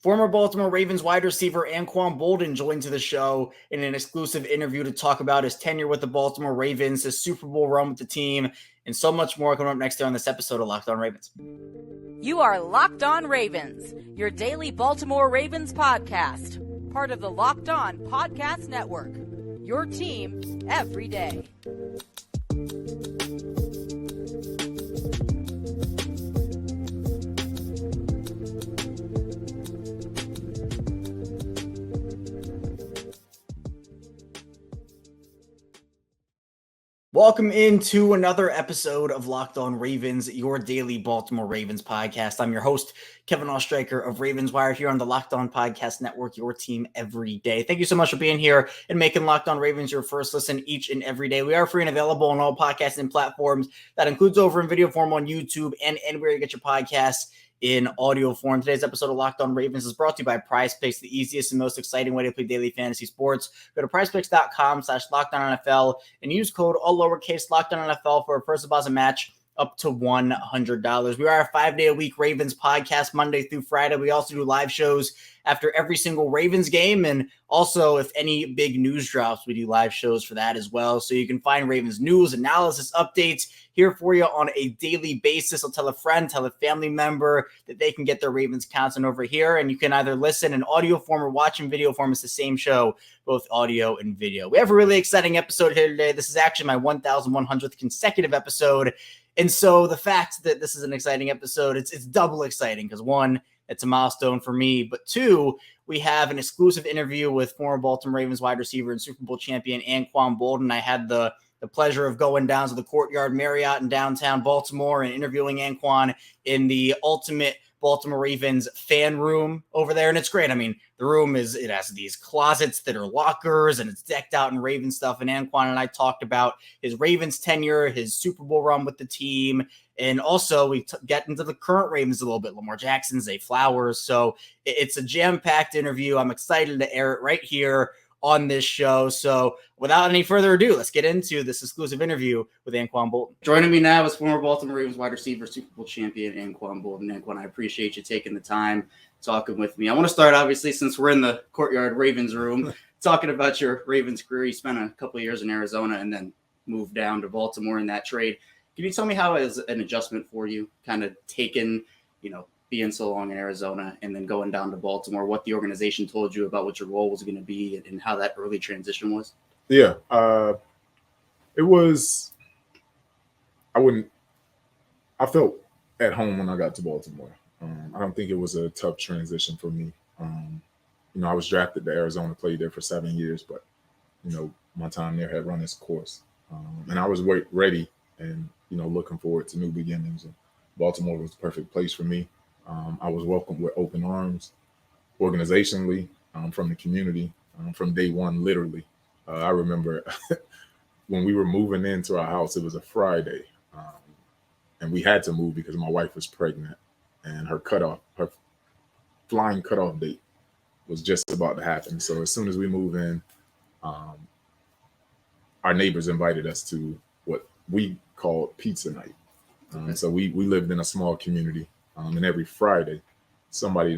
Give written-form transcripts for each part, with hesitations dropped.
Former Baltimore Ravens wide receiver Anquan Boldin joined to the show in an exclusive interview to talk about his tenure with the Baltimore Ravens, his Super Bowl run with the team, and so much more coming up next year on this episode of Locked On Ravens. You are Locked On Ravens, your daily Baltimore Ravens podcast, part of the Locked On Podcast Network, your team every day. Welcome into another episode of Locked On Ravens, your daily Baltimore Ravens podcast. I'm your host, Kevin Ostreicher of Ravens Wire, here on the Locked On Podcast Network, your team every day. Thank you so much for being here and making Locked On Ravens your first listen each and every day. We are free and available on all podcasting platforms. That includes over in video form on YouTube and anywhere you get your podcasts in audio form. Today's episode of Locked On Ravens is brought to you by PrizePicks, the easiest and most exciting way to play daily fantasy sports. Go to prizepicks.com/LockedOnNFL and use code all lowercase LockedOnNFL for a first deposit match up to $100. We are a 5-day-a-week Ravens podcast, Monday through Friday. We also do live shows after every single Ravens game. And also, if any big news drops, we do live shows for that as well. So you can find Ravens news, analysis, updates here for you on a daily basis. I'll tell a friend, tell a family member that they can get their Ravens content over here. And you can either listen in audio form or watch in video form. It's the same show, both audio and video. We have a really exciting episode here today. This is actually my 1,100th consecutive episode. And so the fact that this is an exciting episode, it's double exciting because one, it's a milestone for me, but two, we have an exclusive interview with former Baltimore Ravens wide receiver and Super Bowl champion Anquan Boldin. I had the pleasure of going down to the Courtyard Marriott in downtown Baltimore and interviewing Anquan in the ultimate Baltimore Ravens fan room over there. And it's great. I mean, the room it has these closets that are lockers and it's decked out in Raven stuff. And Anquan and I talked about his Ravens tenure, his Super Bowl run with the team. And also we get into the current Ravens a little bit, Lamar Jackson, Zay Flowers. So it's a jam-packed interview. I'm excited to air it right here on this show. So without any further ado, let's get into this exclusive interview with Anquan Boldin. Joining me now is former Baltimore Ravens wide receiver, Super Bowl champion Anquan Boldin. Anquan, I appreciate you taking the time talking with me. I want to start, obviously, since we're in the Courtyard Ravens room, talking about your Ravens career. You spent a couple of years in Arizona and then moved down to Baltimore in that trade. Can you tell me how it was an adjustment for you, kind of taking, being so long in Arizona and then going down to Baltimore, what the organization told you about what your role was going to be and how that early transition was? Yeah, it was, I felt at home when I got to Baltimore. I don't think it was a tough transition for me. I was drafted to Arizona, played there for 7 years, but, my time there had run its course. And I was ready and, looking forward to new beginnings. And Baltimore was the perfect place for me. I was welcomed with open arms, organizationally, from the community, from day one, literally. I remember when we were moving into our house, it was a Friday, and we had to move because my wife was pregnant, and her flying cutoff date was just about to happen. So as soon as we move in, our neighbors invited us to what we called pizza night. So we lived in a small community. And every Friday, somebody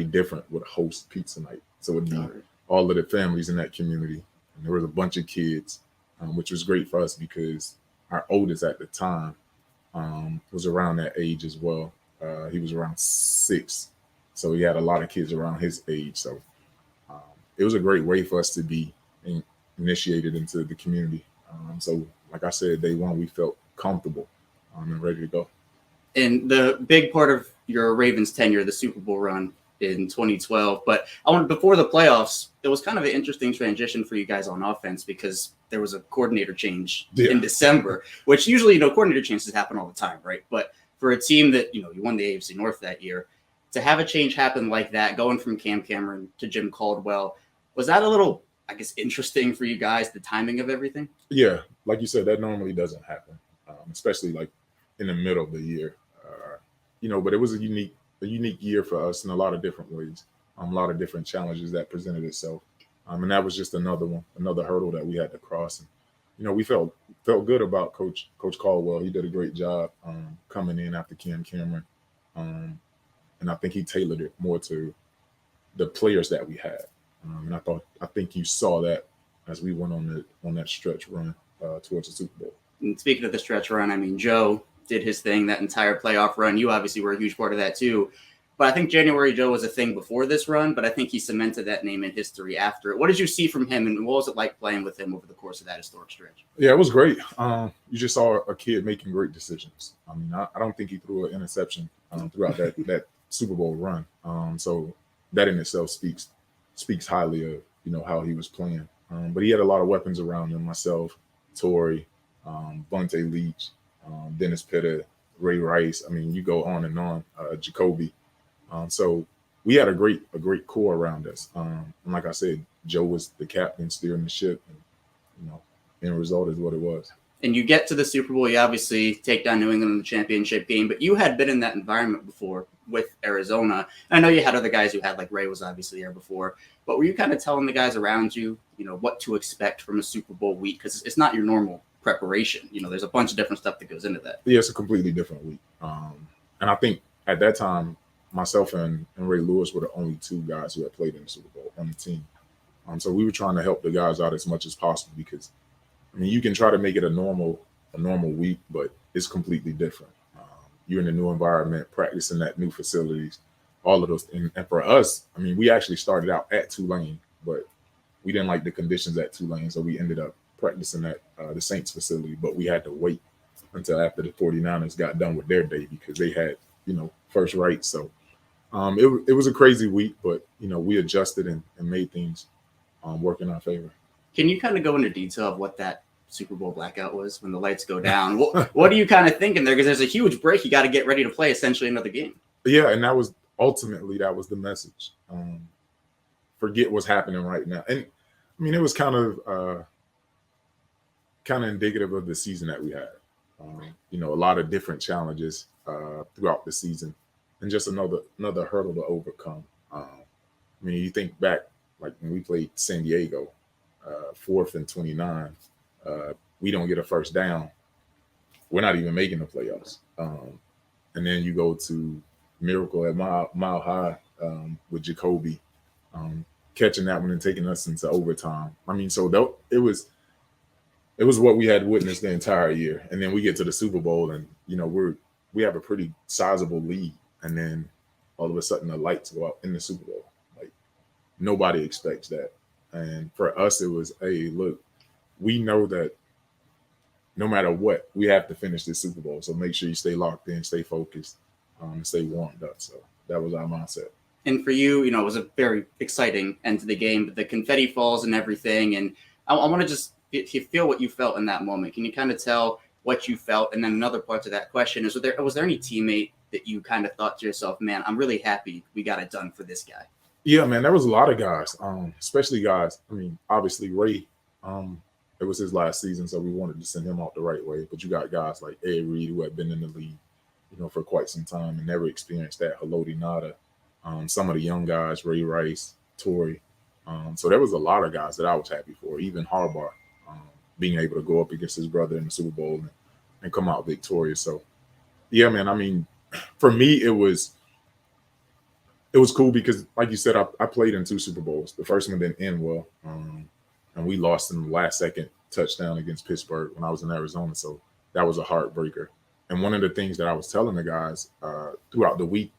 different would host pizza night. So it would be all of the families in that community. And there was a bunch of kids, which was great for us because our oldest at the time was around that age as well. He was around 6. So he had a lot of kids around his age. So it was a great way for us to be initiated into the community. So like I said, day one, we felt comfortable and ready to go. And the big part of your Ravens tenure, the Super Bowl run in 2012. But before the playoffs, it was kind of an interesting transition for you guys on offense because there was a coordinator change in December, which usually, coordinator changes happen all the time, right? But for a team that, you won the AFC North that year, to have a change happen like that, going from Cam Cameron to Jim Caldwell, was that a little, interesting for you guys, the timing of everything? Yeah, like you said, that normally doesn't happen, especially like in the middle of the year, but it was a unique year for us in a lot of different ways, a lot of different challenges that presented itself. And that was just another hurdle that we had to cross. And, we felt good about Coach Caldwell. He did a great job coming in after Cam Cameron. And I think he tailored it more to the players that we had. And I think you saw that as we went on that stretch run towards the Super Bowl. And speaking of the stretch run, I mean, Joe did his thing that entire playoff run. You obviously were a huge part of that too. But I think January Joe was a thing before this run, but I think he cemented that name in history after it. What did you see from him, and what was it like playing with him over the course of that historic stretch? Yeah, it was great. You just saw a kid making great decisions. I mean, I don't think he threw an interception throughout that Super Bowl run. So that in itself speaks highly of, how he was playing. But he had a lot of weapons around him, myself, Torrey, Bunte Leach, Dennis Pitta, Ray Rice. I mean, you go on and on, Jacoby. So we had a great core around us. And like I said, Joe was the captain steering the ship, and end result is what it was. And you get to the Super Bowl, you obviously take down New England in the championship game, but you had been in that environment before with Arizona. I know you had other guys who had, like Ray was obviously there before, but were you kind of telling the guys around you, what to expect from a Super Bowl week? Because it's not your normal preparation. There's a bunch of different stuff that goes into that. Yeah, it's a completely different week. And I think at that time, myself and Ray Lewis were the only two guys who had played in the Super Bowl on the team. So we were trying to help the guys out as much as possible because, I mean, you can try to make it a normal week, but it's completely different. You're in a new environment, practicing at new facilities, all of those. And for us, I mean, we actually started out at Tulane, but we didn't like the conditions at Tulane, so we ended up practicing at the Saints facility, but we had to wait until after the 49ers got done with their day because they had, first right. So it was a crazy week, but, we adjusted and made things work in our favor. Can you kind of go into detail of what that Super Bowl blackout was when the lights go down? What are you kind of thinking there? Because there's a huge break. You got to get ready to play essentially another game. Yeah, and that was the message. Forget what's happening right now. And I mean, it was kind of indicative of the season that we had. A lot of different challenges throughout the season, and just another hurdle to overcome. I mean, you think back, like when we played San Diego, 4th and 29, we don't get a first down. We're not even making the playoffs. And then you go to Miracle at Mile High with Jacoby, catching that one and taking us into overtime. I mean, so it was what we had witnessed the entire year. And then we get to the Super Bowl and, we have a pretty sizable lead. And then all of a sudden the lights go out in the Super Bowl. Like nobody expects that. And for us, it was, hey, look, we know that no matter what, we have to finish this Super Bowl. So make sure you stay locked in, stay focused, and stay warmed up. So that was our mindset. And for you, it was a very exciting end to the game, but the confetti falls and everything. And I want to just feel what you felt in that moment. Can you kind of tell what you felt? And then another part to that question is, was there any teammate that you kind of thought to yourself, man, I'm really happy we got it done for this guy? Yeah, man, there was a lot of guys, especially guys. I mean, obviously Ray, it was his last season, so we wanted to send him out the right way. But you got guys like Ed Reed, who had been in the league, for quite some time and never experienced that. Haloti Nada, some of the young guys, Ray Rice, Torrey. So there was a lot of guys that I was happy for, even Harbaugh, being able to go up against his brother in the Super Bowl and come out victorious. So, yeah, man, I mean, for me, it was cool because, like you said, I played in 2 Super Bowls. The first one didn't end well, and we lost in the last-second touchdown against Pittsburgh when I was in Arizona. So that was a heartbreaker. And one of the things that I was telling the guys throughout the week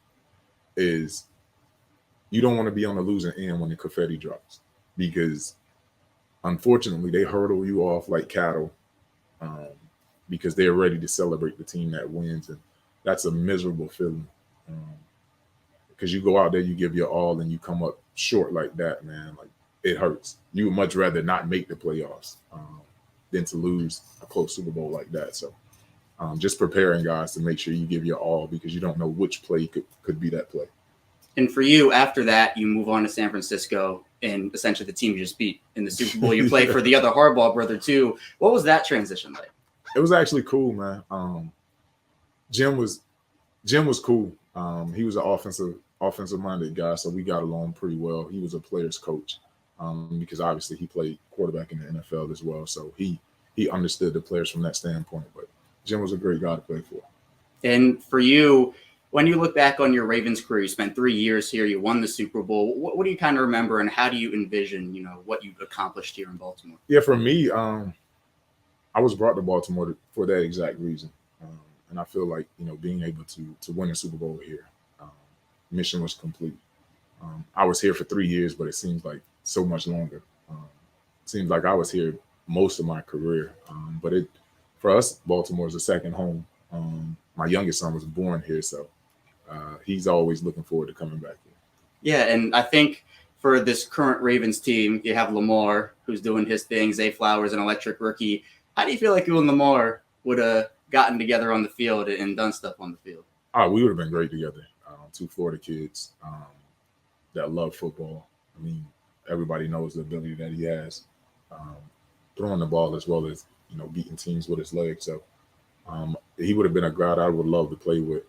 is you don't want to be on the losing end when the confetti drops because, unfortunately, they hurdle you off like cattle because they're ready to celebrate the team that wins. And that's a miserable feeling. Because you go out there, you give your all, and you come up short like that, man. Like, it hurts. You would much rather not make the playoffs than to lose a close Super Bowl like that. So just preparing guys to make sure you give your all because you don't know which play could be that play. And for you, after that, you move on to San Francisco and essentially the team you just beat in the Super Bowl. You play for the other Harbaugh brother, too. What was that transition like? It was actually cool, man. Jim was cool. He was an offensive-minded guy, so we got along pretty well. He was a player's coach because obviously he played quarterback in the NFL as well, so he understood the players from that standpoint. But Jim was a great guy to play for. And for you, When you look back on your Ravens career, you spent 3 years here, you won the Super Bowl. What do you kind of remember, and how do you envision, what you've accomplished here in Baltimore? Yeah, for me, I was brought to Baltimore for that exact reason. And I feel like, being able to win a Super Bowl here, mission was complete. I was here for 3 years, but it seems like so much longer. It seems like I was here most of my career. But for us, Baltimore is a second home. My youngest son was born here, so he's always looking forward to coming back here. Yeah, and I think for this current Ravens team, you have Lamar, who's doing his thing, Zay Flowers, an electric rookie. How do you feel like you and Lamar would have gotten together on the field and done stuff on the field? We would have been great together. Two Florida kids that love football. I mean, everybody knows the ability that he has, throwing the ball as well as, beating teams with his legs. So he would have been a guy I would love to play with.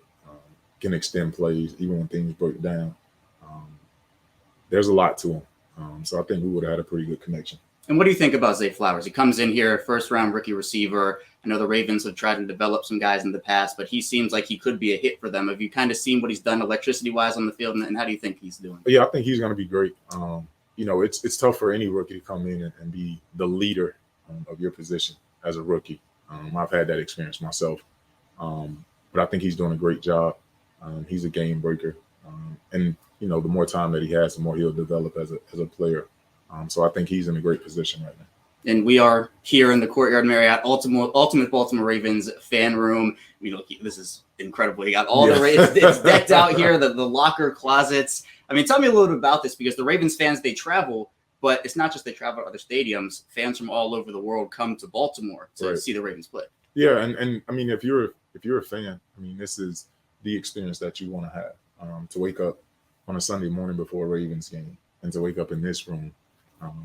Can extend plays even when things break down. There's a lot to him. So I think we would have had a pretty good connection. And what do you think about Zay Flowers? He comes in here, first-round rookie receiver. I know the Ravens have tried to develop some guys in the past, but he seems like he could be a hit for them. Have you kind of seen what he's done electricity-wise on the field, and how do you think he's doing? Yeah, I think he's going to be great. It's tough for any rookie to come in and be the leader of your position as a rookie. I've had that experience myself. But I think he's doing a great job. He's a game breaker. And the more time that he has, the more he'll develop as a player. So I think he's in a great position right now. And we are here in the Courtyard Marriott Ultimate Baltimore Ravens fan room. This is incredible. You got all the Ravens. It's decked out here, the locker closets. I mean, tell me a little bit about this, because the Ravens fans, they travel, but it's not just they travel to other stadiums. Fans from all over the world come to Baltimore to see the Ravens play. Yeah, and I mean, if you're a fan, I mean, this is the experience that you want to have. To wake up on a Sunday morning before a Ravens game and to wake up in this room.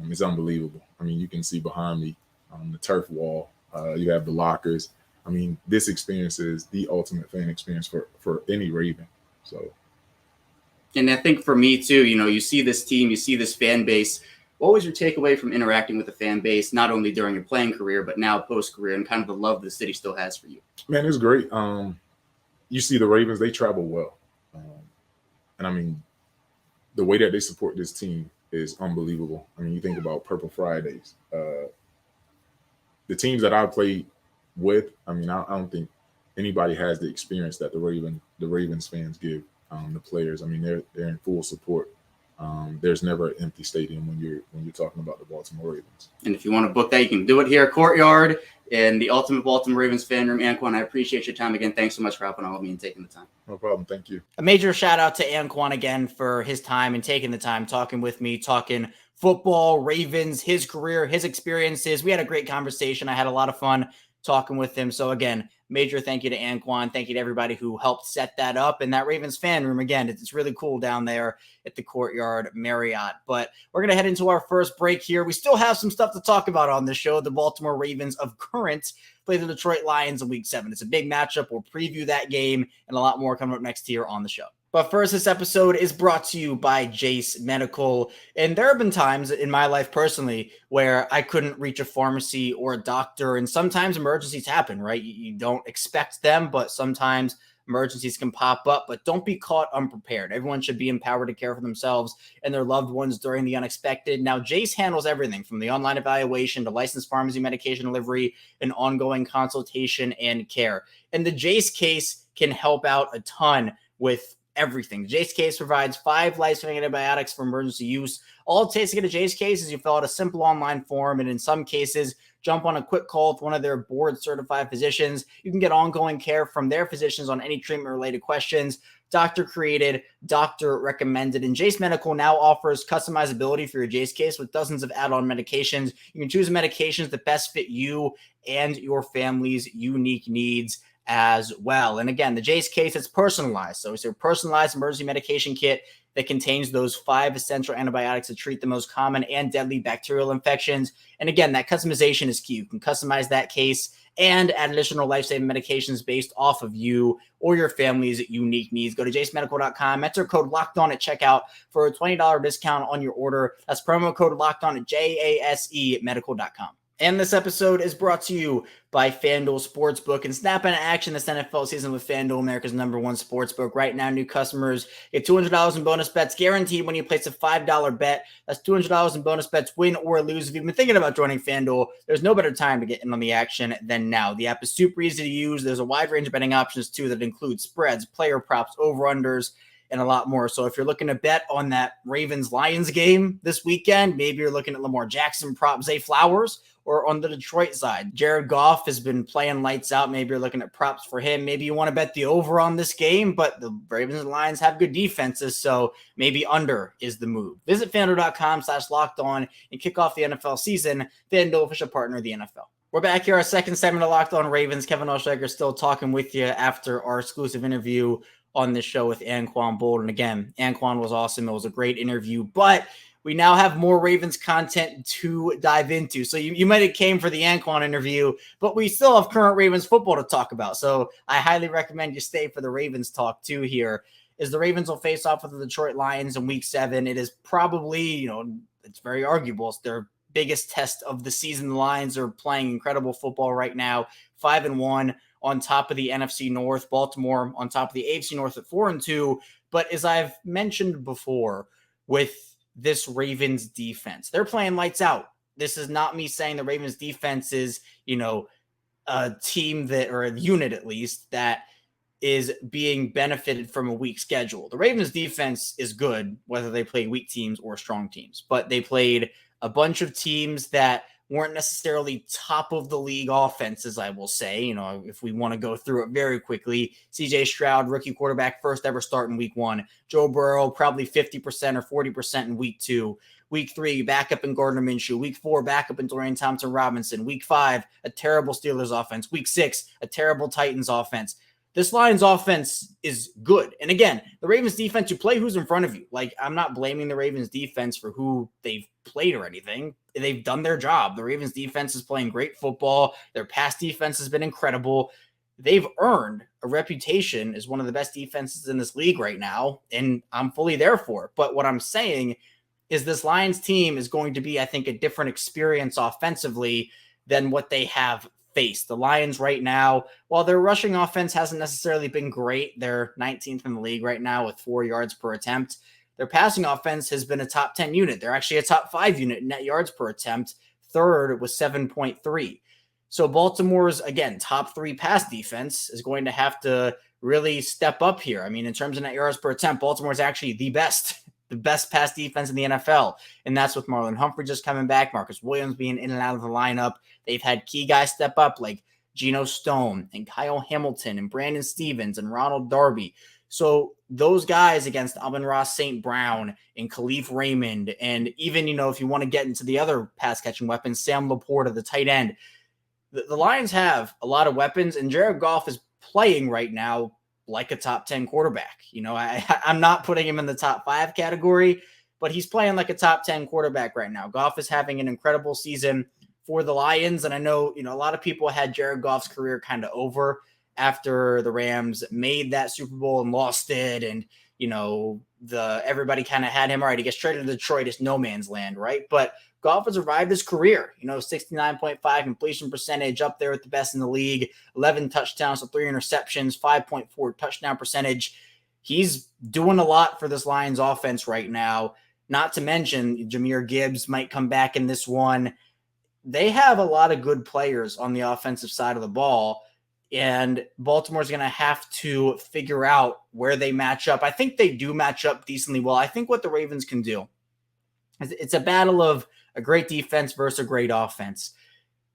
It's unbelievable. I mean, you can see behind me the turf wall. You have the lockers. I mean, this experience is the ultimate fan experience for any Raven. So, and I think for me too, you see this team, you see this fan base. What was your takeaway from interacting with the fan base, not only during your playing career, but now post-career, and kind of the love the city still has for you? Man, it's great. You see the Ravens, they travel well. And I mean, the way that they support this team is unbelievable. I mean, you think about Purple Fridays. The teams that I played with, I mean, I don't think anybody has the experience that the Ravens fans give the players. I mean, they're in full support. There's never an empty stadium when you're talking about the Baltimore Ravens. And if you want to book that, you can do it here at Courtyard in the Ultimate Baltimore Ravens fan room. Anquan, I appreciate your time again. Thanks so much for helping out with me and taking the time. No problem. Thank you. A major shout out to Anquan again for his time and taking the time talking with me, talking football, Ravens, his career, his experiences. We had a great conversation. I had a lot of fun talking with him. So again, major thank you to Anquan. Thank you to everybody who helped set that up. And that Ravens fan room, again, it's really cool down there at the Courtyard Marriott. But we're going to head into our first break here. We still have some stuff to talk about on this show. The Baltimore Ravens of current play the Detroit Lions in Week 7. It's a big matchup. We'll preview that game and a lot more coming up next here on the show. But first, this episode is brought to you by Jase Medical. And there have been times in my life personally where I couldn't reach a pharmacy or a doctor. And sometimes emergencies happen, right? You don't expect them, but sometimes emergencies can pop up. But don't be caught unprepared. Everyone should be empowered to care for themselves and their loved ones during the unexpected. Now, Jase handles everything from the online evaluation to licensed pharmacy medication delivery and ongoing consultation and care. And the Jase case can help out a ton with everything. The Jase case provides 5 life-saving antibiotics for emergency use. All it takes to get a Jase case is you fill out a simple online form, and in some cases, jump on a quick call with one of their board-certified physicians. You can get ongoing care from their physicians on any treatment-related questions. Doctor-created, doctor-recommended, and Jase Medical now offers customizability for your Jase case with dozens of add-on medications. You can choose medications that best fit you and your family's unique needs as well. And again, the Jase case is personalized. So it's a personalized emergency medication kit that contains those 5 essential antibiotics to treat the most common and deadly bacterial infections. And again, that customization is key. You can customize that case and add additional life-saving medications based off of you or your family's unique needs. Go to jasemedical.com, enter code LOCKEDON at checkout for a $20 discount on your order. That's promo code LOCKEDON at JASEmedical.com. And this episode is brought to you by FanDuel Sportsbook. And snap into action this NFL season with FanDuel, America's #1 sportsbook. Right now, new customers get $200 in bonus bets guaranteed when you place a $5 bet. That's $200 in bonus bets, win or lose. If you've been thinking about joining FanDuel, there's no better time to get in on the action than now. The app is super easy to use. There's a wide range of betting options, too, that include spreads, player props, over-unders, and a lot more. So if you're looking to bet on that Ravens-Lions game this weekend, maybe you're looking at Lamar Jackson prop Zay Flowers, or on the Detroit side, Jared Goff has been playing lights out. Maybe you're looking at props for him. Maybe you want to bet the over on this game, but the Ravens and Lions have good defenses, so maybe under is the move. Visit FanDuel.com/LockedOn and kick off the NFL season. FanDuel, official partner of the NFL. We're back here, our second segment of Locked On Ravens. Kevin Oestreicher still talking with you after our exclusive interview on this show with Anquan Boldin. Again, Anquan was awesome. It was a great interview, but we now have more Ravens content to dive into. So you might have came for the Anquan interview, but we still have current Ravens football to talk about. So I highly recommend you stay for the Ravens talk too here. Is the Ravens will face off with the Detroit Lions in week 7. It is probably, it's very arguable. It's their biggest test of the season. The Lions are playing incredible football right now, 5-1 on top of the NFC North. Baltimore on top of the AFC North at 4-2. But as I've mentioned before, with this Ravens defense, they're playing lights out. This is not me saying the Ravens defense is, a team that, or a unit at least, that is being benefited from a weak schedule. The Ravens defense is good, whether they play weak teams or strong teams, but they played a bunch of teams that weren't necessarily top of the league offenses, I will say. If we want to go through it very quickly, CJ Stroud, rookie quarterback, first ever start in week 1. Joe Burrow, probably 50% or 40% in week 2. Week 3, backup in Gardner Minshew. Week 4, backup in Dorian Thompson-Robinson. Week 5, a terrible Steelers offense. Week 6, a terrible Titans offense. This Lions offense is good. And again, the Ravens defense, you play who's in front of you. Like, I'm not blaming the Ravens defense for who they've played or anything. They've done their job. The Ravens defense is playing great football. Their pass defense has been incredible. They've earned a reputation as one of the best defenses in this league right now, and I'm fully there for it. But what I'm saying is this Lions team is going to be, I think, a different experience offensively than what they have faced. The Lions right now, while their rushing offense hasn't necessarily been great, they're 19th in the league right now with 4 yards per attempt. Their passing offense has been a top 10 unit. They're actually a top 5 unit in net yards per attempt. Third was 7.3. So Baltimore's, again, top 3 pass defense is going to have to really step up here. I mean, in terms of net yards per attempt, Baltimore's actually the best pass defense in the NFL. And that's with Marlon Humphrey just coming back, Marcus Williams being in and out of the lineup. They've had key guys step up like Geno Stone and Kyle Hamilton and Brandon Stevens and Ronald Darby. So those guys against Amon-Ra St. Brown and Khalif Raymond, and even, if you want to get into the other pass-catching weapons, Sam Laporta, the tight end, the Lions have a lot of weapons, and Jared Goff is playing right now like a top 10 quarterback. I'm not putting him in the top 5 category, but he's playing like a top 10 quarterback right now. Goff is having an incredible season for the Lions, and I know, a lot of people had Jared Goff's career kind of over after the Rams made that Super Bowl and lost it. And, everybody kind of had him, all right, he gets traded to Detroit. It's no man's land, right? But Goff has revived his career, 69.5 completion percentage, up there with the best in the league, 11 touchdowns, so 3 interceptions, 5.4 touchdown percentage. He's doing a lot for this Lions offense right now. Not to mention Jahmyr Gibbs might come back in this one. They have a lot of good players on the offensive side of the ball, and Baltimore's going to have to figure out where they match up. I think they do match up decently well. I think what the Ravens can do is it's a battle of a great defense versus a great offense.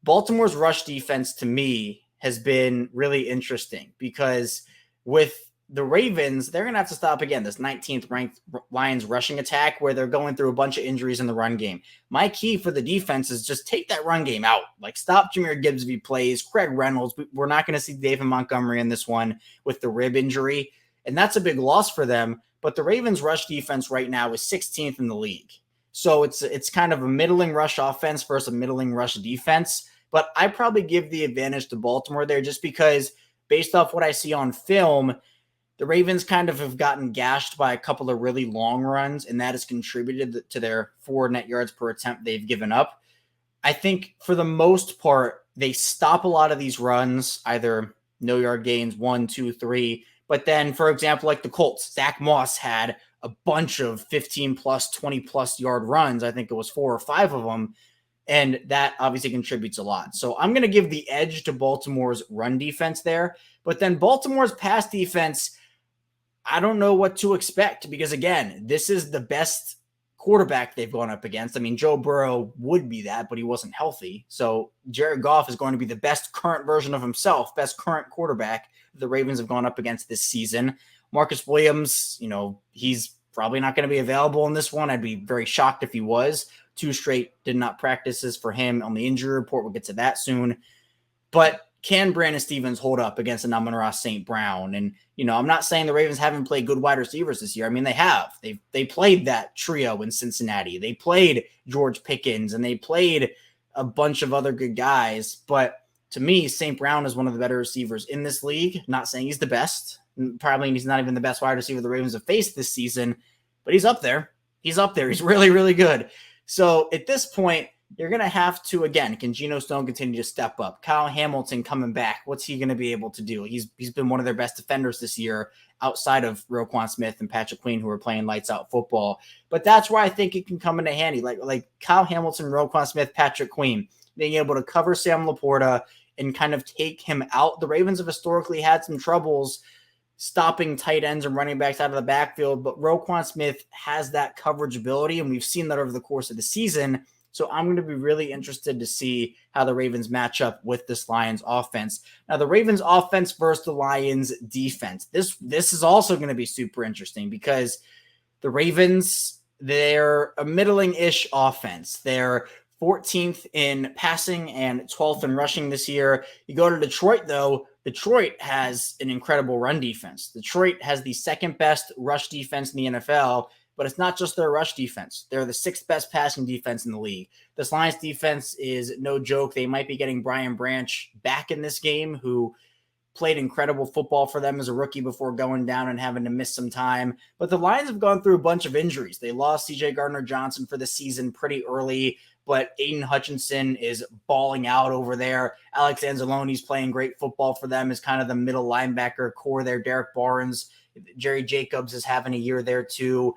Baltimore's rush defense, to me, has been really interesting because with the Ravens, they're going to have to stop, again, this 19th ranked Lions rushing attack where they're going through a bunch of injuries in the run game. My key for the defense is just take that run game out. Like, stop Jahmyr Gibbs if he plays, Craig Reynolds. We're not going to see David Montgomery in this one with the rib injury, and that's a big loss for them. But the Ravens rush defense right now is 16th in the league. So it's kind of a middling rush offense versus a middling rush defense. But I probably give the advantage to Baltimore there just because based off what I see on film, the Ravens kind of have gotten gashed by a couple of really long runs, and that has contributed to their 4 net yards per attempt they've given up. I think for the most part, they stop a lot of these runs, either no yard gains, 1, 2, 3. But then, for example, like the Colts, Zach Moss had a bunch of 15 plus, 20 plus yard runs. I think it was 4 or 5 of them. And that obviously contributes a lot. So I'm going to give the edge to Baltimore's run defense there. But then Baltimore's pass defense, I don't know what to expect because, again, this is the best quarterback they've gone up against. I mean, Joe Burrow would be that, but he wasn't healthy. So Jared Goff is going to be the best current version of himself, best current quarterback the Ravens have gone up against this season. Marcus Williams, he's probably not going to be available in this one. I'd be very shocked if he was. 2 straight did not practices for him on the injury report. We'll get to that soon. But can Brandon Stevens hold up against an Amon-Ra St. Brown? And, I'm not saying the Ravens haven't played good wide receivers this year. I mean, they have. They played that trio in Cincinnati. They played George Pickens, and they played a bunch of other good guys. But to me, St. Brown is one of the better receivers in this league. Not saying he's the best. Probably he's not even the best wide receiver the Ravens have faced this season, but he's up there. He's up there. He's really, really good. So at this point, you're going to have to, again, can Geno Stone continue to step up? Kyle Hamilton coming back, what's he going to be able to do? He's been one of their best defenders this year outside of Roquan Smith and Patrick Queen, who are playing lights out football. But that's where I think it can come into handy. Like Kyle Hamilton, Roquan Smith, Patrick Queen, being able to cover Sam Laporta and kind of take him out. The Ravens have historically had some troubles stopping tight ends and running backs out of the backfield, but Roquan Smith has that coverage ability, and we've seen that over the course of the season. So I'm going to be really interested to see how the Ravens match up with this Lions offense. Now, the Ravens offense versus the Lions defense. This is also going to be super interesting because the Ravens, they're a middling-ish offense. They're 14th in passing and 12th in rushing this year. You go to Detroit, though. Detroit has an incredible run defense. Detroit has the second best rush defense in the NFL, but it's not just their rush defense. They're the 6th best passing defense in the league. This Lions defense is no joke. They might be getting Brian Branch back in this game, who played incredible football for them as a rookie before going down and having to miss some time. But the Lions have gone through a bunch of injuries. They lost C.J. Gardner-Johnson for the season pretty early, but Aiden Hutchinson is balling out over there. Alex Anzalone's playing great football for them as kind of the middle linebacker core there. Derek Barnes, Jerry Jacobs is having a year there too.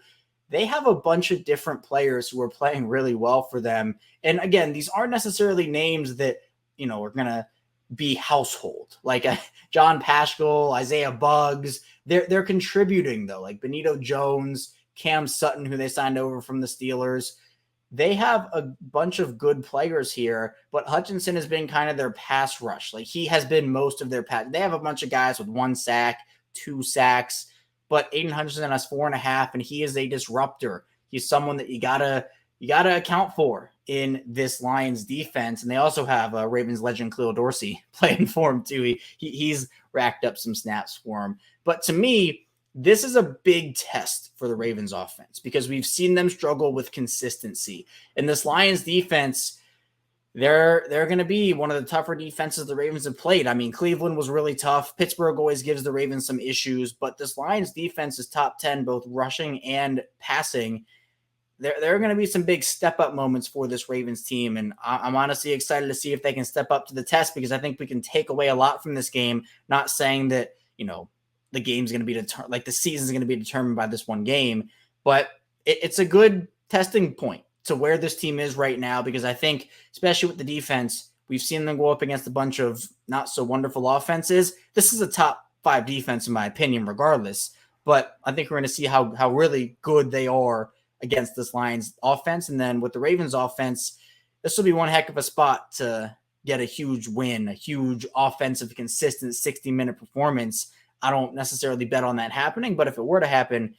They have a bunch of different players who are playing really well for them. And again, these aren't necessarily names that, are going to be household. Like John Paschal, Isaiah Buggs, they're contributing though, like Benito Jones, Cam Sutton, who they signed over from the Steelers. They have a bunch of good players here, but Hutchinson has been kind of their pass rush. Like he has been most of their pass. They have a bunch of guys with 1 sack, 2 sacks, but Aiden Hutchinson has 4.5, and he is a disruptor. He's someone that you gotta account for in this Lions defense. And they also have Ravens legend Khalil Dorsey playing for him too. He's racked up some snaps for him. But to me, this is a big test for the Ravens offense because we've seen them struggle with consistency. And this Lions defense, they're going to be one of the tougher defenses the Ravens have played. I mean, Cleveland was really tough. Pittsburgh always gives the Ravens some issues, but this Lions defense is top 10, both rushing and passing. There are going to be some big step-up moments for this Ravens team, and I'm honestly excited to see if they can step up to the test because I think we can take away a lot from this game, not saying that, the game's going to be the season's going to be determined by this one game, but it's a good testing point to where this team is right now because I think, especially with the defense, we've seen them go up against a bunch of not so wonderful offenses. This is a top 5 defense in my opinion, regardless, but I think we're going to see how really good they are against this Lions offense. And then with the Ravens offense, this will be one heck of a spot to get a huge win, a huge offensive, consistent 60-minute performance. I don't necessarily bet on that happening, but if it were to happen,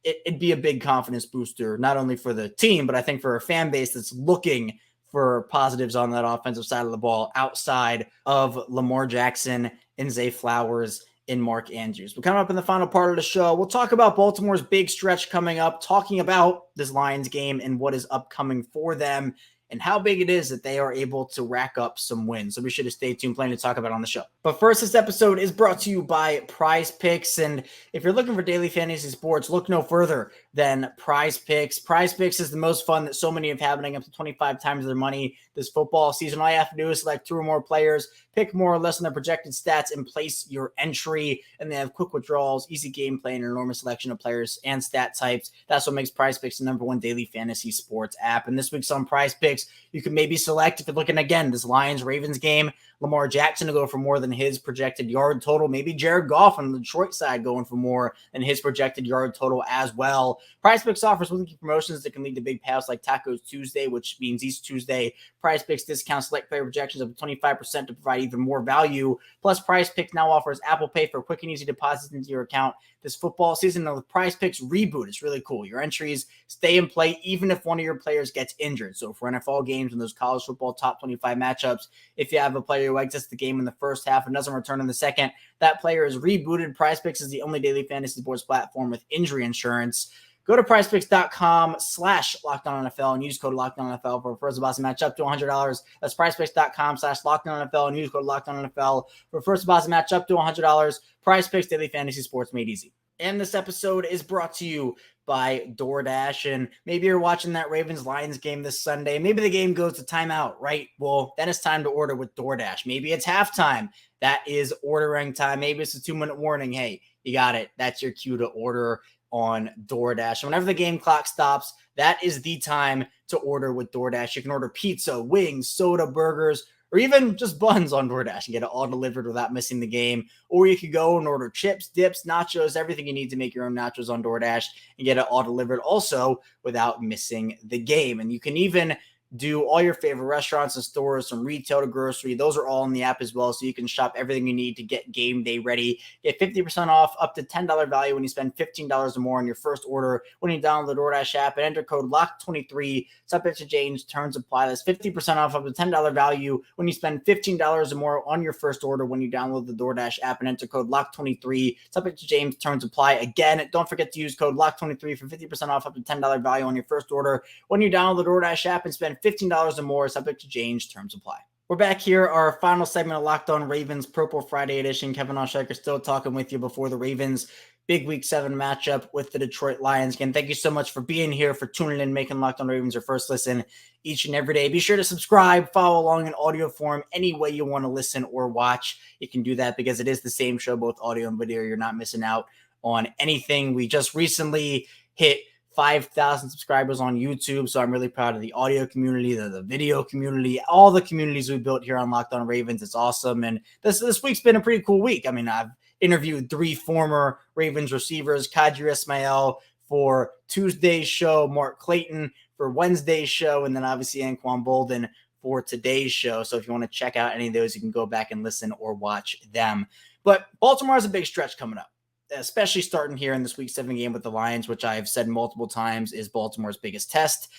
it'd be a big confidence booster, not only for the team, but I think for a fan base that's looking for positives on that offensive side of the ball outside of Lamar Jackson and Zay Flowers and Mark Andrews. We're coming up in the final part of the show. We'll talk about Baltimore's big stretch coming up, talking about this Lions game and what is upcoming for them and how big it is that they are able to rack up some wins. So be sure to stay tuned, plenty to talk about on the show. But first, this episode is brought to you by PrizePicks. And if you're looking for daily fantasy sports, look no further than PrizePicks. PrizePicks is the most fun that so many have happening, up to 25 times their money this football season. All you have to do is select 2 or more players, pick more or less on their projected stats, and place your entry. And they have quick withdrawals, easy gameplay, and an enormous selection of players and stat types. That's what makes PrizePicks the #1 daily fantasy sports app. And this week's on PrizePicks, you can maybe select, if you're looking again, this Lions-Ravens game, Lamar Jackson to go for more than his projected yard total. Maybe Jared Goff on the Detroit side going for more than his projected yard total as well. PrizePicks offers weekly promotions that can lead to big payouts like Tacos Tuesday, which means each Tuesday, PrizePicks discounts select player projections of 25% to provide even more value. Plus, PrizePicks now offers Apple Pay for quick and easy deposits into your account this football season. Now, the PrizePicks reboot is really cool. Your entries stay in play even if one of your players gets injured. So for NFL games and those college football top 25 matchups, if you have a player who exits the game in the first half and doesn't return in the second, that player is rebooted. PrizePicks is the only daily fantasy sports platform with injury insurance. Go to prizepicks.com/LockedOnNFL and use code LockedOnNFL for first deposit match up to $100. That's prizepicks.com/LockedOnNFL and use code LockedOnNFL for first deposit match up to $100. PrizePicks, daily fantasy sports made easy. And this episode is brought to you by DoorDash. And maybe you're watching that Ravens-Lions game this Sunday. Maybe the game goes to timeout, right? Well, then it's time to order with DoorDash. Maybe it's halftime. That is ordering time. Maybe it's a 2-minute warning. Hey, you got it. That's your cue to order on DoorDash. And whenever the game clock stops, that is the time to order with DoorDash. You can order pizza, wings, soda, burgers, or even just buns on DoorDash and get it all delivered without missing the game. Or you could go and order chips, dips, nachos, everything you need to make your own nachos on DoorDash and get it all delivered also without missing the game. And you can even do all your favorite restaurants and stores, from retail to grocery. Those are all in the app as well, so you can shop everything you need to get game day ready. Get 50% off up to $10 value when you spend $15 or more on your first order when you download the DoorDash app and enter code LOCK23. Subject to change, terms apply. That's 50% off up to $10 value when you spend $15 or more on your first order when you download the DoorDash app and enter code LOCK23. Subject to change, terms apply. Again, don't forget to use code LOCK23 for 50% off up to $10 value on your first order when you download the DoorDash app and spend $15 or more, subject to change, terms apply. We're back here, our final segment of Locked On Ravens, Purple Friday edition. Kevin Osheiker still talking with you before the Ravens' big Week 7 matchup with the Detroit Lions. Again, thank you so much for being here, for tuning in, making Locked On Ravens your first listen each and every day. Be sure to subscribe, follow along in audio form, any way you want to listen or watch. You can do that because it is the same show, both audio and video. You're not missing out on anything. We just recently hit 5,000 subscribers on YouTube, so I'm really proud of the audio community, the video community, all the communities we built here on Locked On Ravens. It's awesome, and this week's been a pretty cool week. I mean, I've interviewed 3 former Ravens receivers, Kadri Ismail for Tuesday's show, Mark Clayton for Wednesday's show, and then obviously Anquan Boldin for today's show. So if you want to check out any of those, you can go back and listen or watch them. But Baltimore has a big stretch coming up, especially starting here in this Week 7 game with the Lions, which I've said multiple times is Baltimore's biggest test.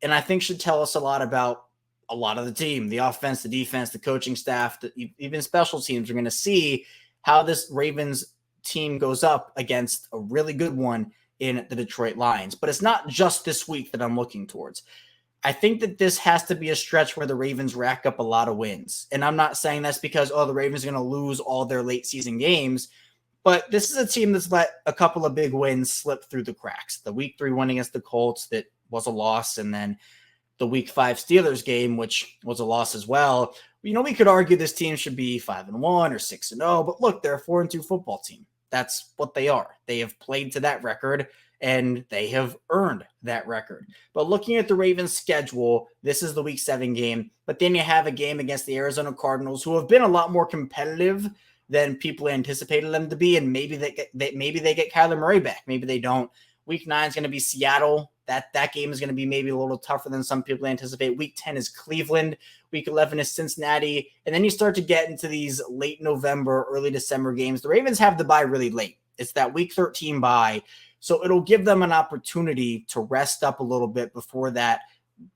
And I think should tell us a lot about a lot of the team, the offense, the defense, the coaching staff, even special teams. We're going to see how this Ravens team goes up against a really good one in the Detroit Lions. But it's not just this week that I'm looking towards. I think that this has to be a stretch where the Ravens rack up a lot of wins. And I'm not saying that's because, the Ravens are going to lose all their late season games. But this is a team that's let a couple of big wins slip through the cracks. The Week 3 win against the Colts, that was a loss, and then the Week 5 Steelers game, which was a loss as well. We could argue this team should be 5-1 or 6-0, but look, they're a 4-2 football team. That's what they are. They have played to that record, and they have earned that record. But looking at the Ravens' schedule, this is the Week 7 game, but then you have a game against the Arizona Cardinals, who have been a lot more competitive than people anticipated them to be, and maybe they get Kyler Murray back. Maybe they don't. Week 9 is going to be Seattle. That game is going to be maybe a little tougher than some people anticipate. Week 10 is Cleveland. Week 11 is Cincinnati. And then you start to get into these late November, early December games. The Ravens have the bye really late. It's that Week 13 bye. So it'll give them an opportunity to rest up a little bit before that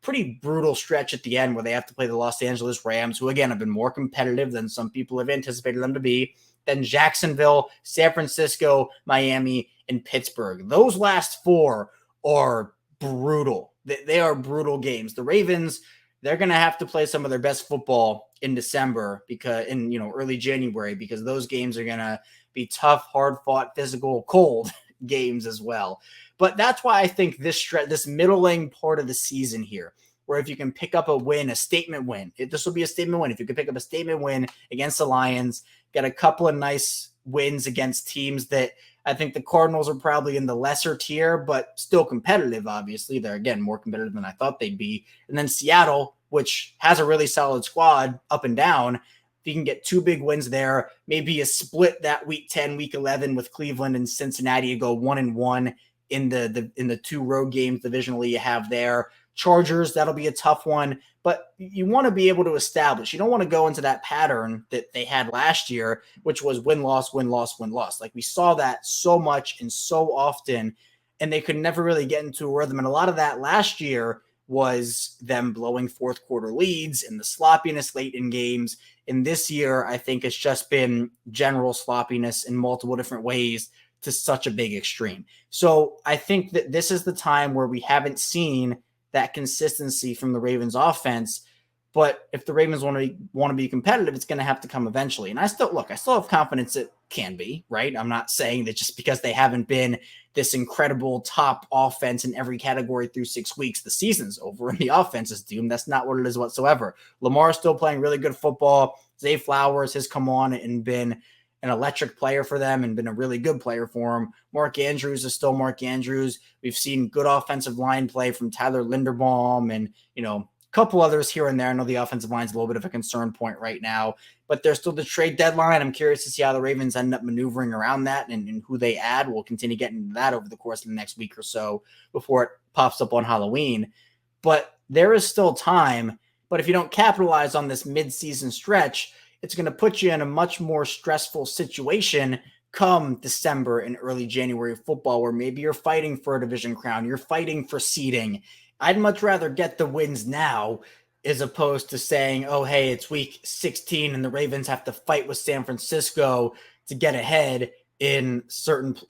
pretty brutal stretch at the end where they have to play the Los Angeles Rams, who again have been more competitive than some people have anticipated them to be, then Jacksonville, San Francisco, Miami, and Pittsburgh. Those last 4 are brutal. They are brutal games. The Ravens, they're going to have to play some of their best football in December, because in early January, because those games are going to be tough, hard fought, physical, cold games as well. But that's why I think this middling part of the season here, where if you can pick up a win, a statement win, this will be a statement win. If you can pick up a statement win against the Lions, get a couple of nice wins against teams that I think the Cardinals are probably in the lesser tier, but still competitive, obviously. They're, again, more competitive than I thought they'd be. And then Seattle, which has a really solid squad up and down. If you can get 2 big wins there, maybe a split that week 10, week 11 with Cleveland and Cincinnati, you go 1-1 in the 2 road games divisionally you have there. Chargers, that'll be a tough one, but you want to be able to establish. You don't want to go into that pattern that they had last year, which was win-loss, win-loss, win-loss. Like we saw that so much and so often, and they could never really get into a rhythm. And a lot of that last year was them blowing fourth quarter leads and the sloppiness late in games. And this year, I think it's just been general sloppiness in multiple different ways to such a big extreme. So I think that this is the time where we haven't seen that consistency from the Ravens offense. But if the Ravens want to be competitive, it's going to have to come eventually. And I still have confidence it can be, right? I'm not saying that just because they haven't been this incredible top offense in every category through 6 weeks, the season's over and the offense is doomed. That's not what it is whatsoever. Lamar is still playing really good football. Zay Flowers has come on and been an electric player for them and been a really good player for him. Mark Andrews is still Mark Andrews. We've seen good offensive line play from Tyler Linderbaum and, a couple others here and there. I know the offensive line is a little bit of a concern point right now, but there's still the trade deadline. I'm curious to see how the Ravens end up maneuvering around that and who they add. We'll continue getting into that over the course of the next week or so before it pops up on Halloween. But there is still time. But if you don't capitalize on this midseason stretch, it's going to put you in a much more stressful situation come December and early January football, where maybe you're fighting for a division crown, you're fighting for seeding. I'd much rather get the wins now as opposed to saying, oh, hey, it's week 16 and the Ravens have to fight with San Francisco to get ahead in a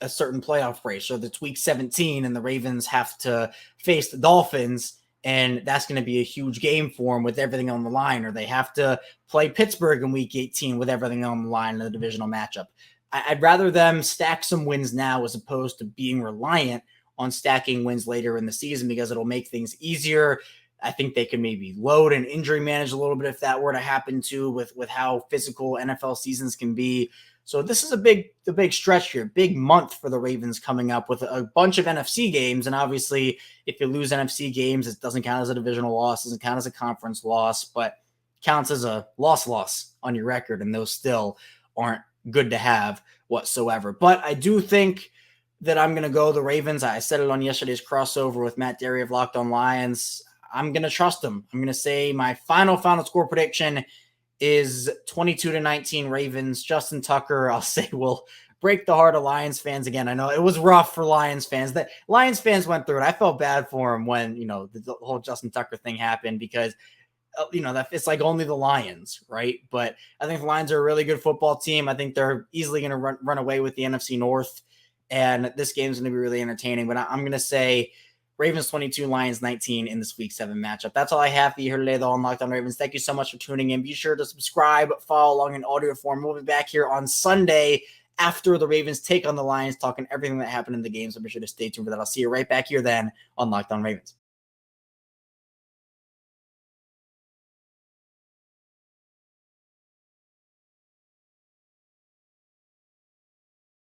certain playoff race. Or it's week 17 and the Ravens have to face the Dolphins, and that's going to be a huge game for them with everything on the line. Or they have to play Pittsburgh in week 18 with everything on the line in the divisional matchup. I'd rather them stack some wins now as opposed to being reliant on stacking wins later in the season, because it'll make things easier. I think they can maybe load and injury manage a little bit if that were to happen too, with how physical NFL seasons can be. So this is the big stretch here, big month for the Ravens coming up with a bunch of NFC games. And obviously, if you lose NFC games, it doesn't count as a divisional loss, doesn't count as a conference loss, but counts as a loss on your record. And those still aren't good to have whatsoever. But I do think that I'm going to go the Ravens. I said it on yesterday's crossover with Matt Derry of Locked On Lions. I'm going to trust them. I'm going to say my final score prediction is 22-19 Ravens. Justin Tucker, I'll say, will break the heart of Lions fans again. I know it was rough for Lions fans. That Lions fans went through it. I felt bad for him when, the whole Justin Tucker thing happened, because that it's like only the Lions, right? But I think the Lions are a really good football team. I think they're easily going to run away with the NFC North, and this game is going to be really entertaining. But I'm going to say Ravens 22, Lions 19 in this Week 7 matchup. That's all I have for you here today, though, on Locked On Ravens. Thank you so much for tuning in. Be sure to subscribe, follow along in audio form. We'll be back here on Sunday after the Ravens take on the Lions, talking everything that happened in the game. So be sure to stay tuned for that. I'll see you right back here then on Locked On Ravens.